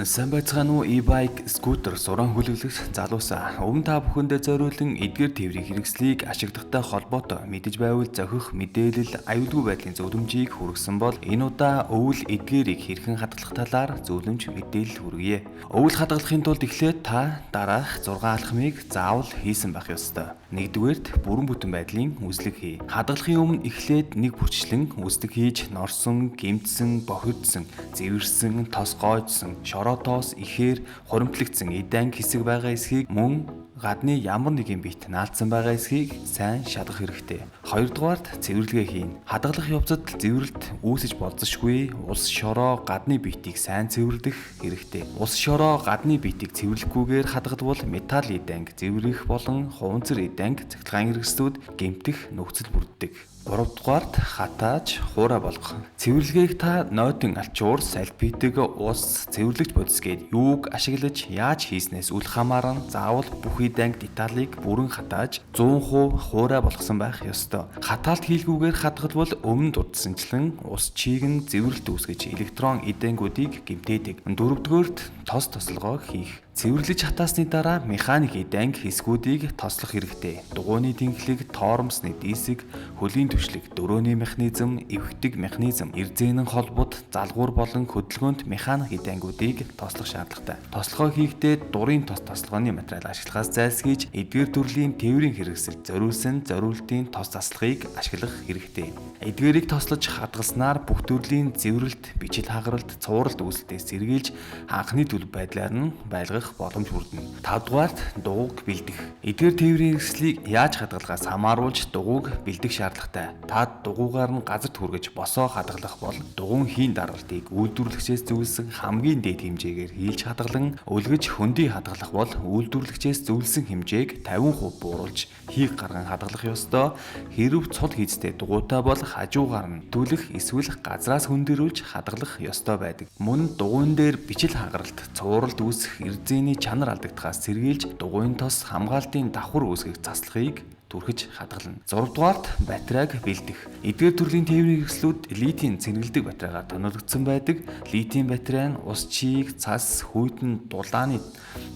Сайн байцгаана уу e-bike, скутер, суран хүлэглэх залуусаа. Өмнө та бүхэндээ зориулан эдгээр тээврийн хэрэгслийг ашигладагтай холбоотой мэдэж байвал зохих мэдээлэл, аюулгүй байдлын зөвлөмжийг хүргэсэн бол энэ удаа өвөл эдгээрийг хэрхэн хадгалах талаар зөвлөмж мэдээлэл хүргье. Өвөл хадгалахын тулд эхлээд та дараах 6 алхмыг заавал хийсэн байх ёстой. Нэгдүгээрт бүрэн бүтэн байдлын үзлэг хий. Хадгалахын өмнө эхлээд нэг бүрчлэн үзлэг хийж норсон, гэмтсэн, бохирдсан, зэвэрсэн, тос гоojсон, шороотоос ихээр хуримтлагдсан эдэн хэсэг байгаа эсхийг мөн гадны ямар нэгэн бит наалдсан байгаа эсхийг сайн шатгах хэрэгтэй. Хоёрдугаарт цэвэрлэгээ хийн. Хадгалах явцад цэвэрлэлт үүсэж болзошгүй ус шороо гадны битийг сайн цэвэрлэх хэрэгтэй. Ус шороо гадны битийг цэвэрлэхгүйгээр хадгалбал металл эдэнг цэврэх болон хуванцар эдэнг цахилгаан хэрэгслүүд гэмтэх нөхцөл бүрддэг. 3-дугаарт хатааж хуурай болгох. Цэвэрлэгийг та нойтон алчуур, салфитэг, ус, цэвэрлэгч бодис гээд юуг ашиглаж яаж хийснээс үл хамааран заавал бүх эдэнг деталийг бүрэн хатааж 100% хуурай болгосон байх ёстой. Хатаалт хийлгүүгээр хадгалбал өмнө дурдсанчлан ус чийг нь цэвэрлэлт үүсгэж электрон эдэнгүүдийг гэмтээдэг. 4-дүгээрт тос тослогоо хийх. Цэвэрлэж хатаасны дараа механик эдэнг хэсгүүдийг тослох хэрэгтэй. Дугуйны тэнхлэг, тоормсны диск, хөлийн түвшлэг, дөрөөний механизм, эвхдэг механизм, эрзэнэн холбот, залгуур болон хөдөлгөөнт механик эдэнгүүдийг тослох шаардлагатай. Тослогоо хийхдээ дурын тос тослогооны материал ашиглахаас зайлсхийж эдгээр төрлийн тээврийн хэрэгсэлд зориулсан зориултын тос заслагыг ашиглах хэрэгтэй. Эдгээрийг тослож хадгалснаар бүх төрлийн цэвэрлэлт, бичил хагаралт, цууралт үүсэлтээс сэргийлж анхны төлөв байдлаар нь байлгах боломж хүрдэнэ. 5-дугаарт дугуйг бэлдэх. Эдгээр тээврийн хэрэгслийг яаж хадгалахаас хамааруулж дугуйг бэлдэх шаардлагатай. Та дугуйгаар нь газарт хүргэж босоо хадгалах бол дугуйн хийн даралтыг үйлдвэрлэгчээс зөвлөсөн хамгийн дээд хэмжээгээр хийлж хадгалан өлгөж хөндөй хадгалах бол үйлдвэрлэгчээс зөвлөсөн хэмжээг 50% бууруулж хийг гарган хадгалах ёстой. Хэрв цул хийцтэй дугуйтай бол хажуугаар нь түлэх эсвэл газраас хөндөрүүлж хадгалах ёстой байдаг. Мөн дугуйн дээр бичил хагаралт, цууралт үүсэх эрзэний чанар алдагдахаас сэргийлж дугуйн тос хамгаалтын давхар үүсгэх заслахыг түрхэж хадгална. 6-дугаарт батарейг бэлдэх. Эдгээр төрлийн тээврийн хэрэгслүүд литийн цэнгэлдэг батарейгаар тоногдсон байдаг. Литийн батарей нь ус чийг, цас, хүйтэн, дулааны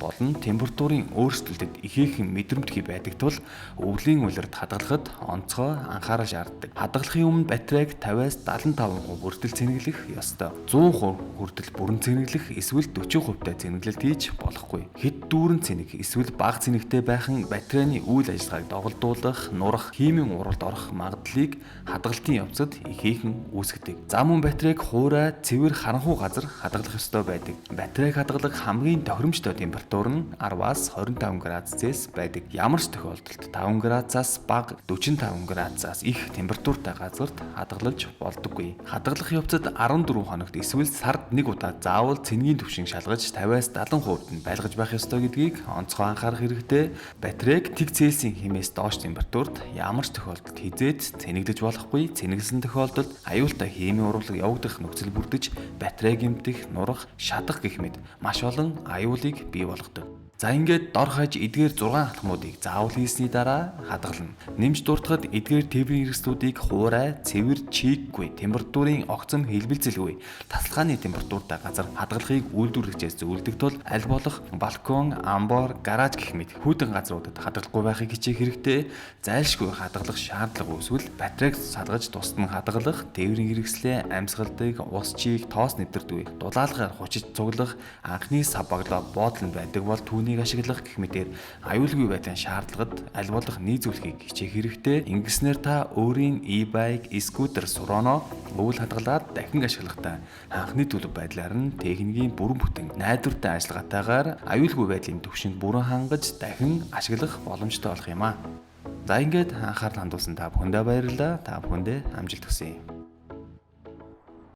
болон температурын өөрчлөлтөд ихээхэн мэдрэмтгий байдаг тул өвлийн улирд хадгалахад онцгой анхаарал шаарддаг. Хадгалахын өмнө батарейг 50-аас 75% хүртэл цэнэглэх ёстой. 100% хүртэл бүрэн цэнэглэх эсвэл 40% та цэнэглэлт хийж болохгүй. Хэд дүүрэн цэнэг эсвэл бага цэнэгтэй байхан батарейны үйл ажиллагааг доголдуулах, нурах, химийн уралд орох магадлалыг хадгалтын явцад ихээхэн үүсгэдэг. За мөн батарейг хуурай, цэвэр харанхуй газар хадгалах ёстой байдаг. Батарейг хадгалах хамгийн тохиромжтой температур нь 10-аас 25 градус Цельс байдаг. Ямар ч тохиолдолд 5 градусаас бага 45 градусаас их температуртай газарт хадгалж болдоггүй. Хадгалах явцад 14 хоногт эсвэл сард нэг удаа заавал цэнгийн түвшин шалгаж 50-аас 70% нь байлгаж байх ёстой гэдгийг онцгой анхаарах хэрэгтэй. Батарейг тэг Цельсийн хэмээс доош температурт ямар ч тохиолдолд хизээд цэнэгдэж болохгүй. Цэнэглэсэн тохиолдолд аюултай химийн урлаг явагдах нөхцөл бүрдэж батарей гэмтэх, нурах, шатах гэх мэт маш олон аюулыг бий болгодог. За ингээд дор хаяж эдгээр 6 алхмуудыг заавал хийсний дараа хадгална. Нэмж дуртахад эдгээр тээврийн хэрэгслүүдийг хуурай, цэвэр, чийггүй, температурын огцом хэлбэлцэлгүй, тасалгааны температуртай газар хадгалахыг үйлдвэрлэгчээс зөвлөдөг тул аль болох балкон, амбар, гараж гэх мэт хүйтэн газруудад хадгалахгүй байхыг хичээх хэрэгтэй. Зайлшгүй хадгалах шаардлага үүсвэл батарейг салгаж тусад нь хадгалах, тээврийн хэрэгслээ амьсгалдаг, ус чийг, тоос нэвтэрдэг, дулаалгаар хучиж цуглах, анхны сабаглаа боодлон байдаг бол түүний ашиглах гэх мэтээр аюулгүй байдлын шаардлагад аль болох нийцүүлэхийг хичээх хэрэгтэй. Ингэснээр та өөрийн e-bike, скутер, сурооно өвөл хадгалаад дахин ашиглахдаа анхны төлөв байдлаар нь техникийн бүрэн бүтэн найдвартай ажиллагаатайгаар аюулгүй байдлын түвшинд бүрэн хангаж дахин ашиглах боломжтой болох юм аа. За ингээд анхаарал хандуулсан та бүхэндээ баярлалаа. Та бүхэндээ амжилт хүсье.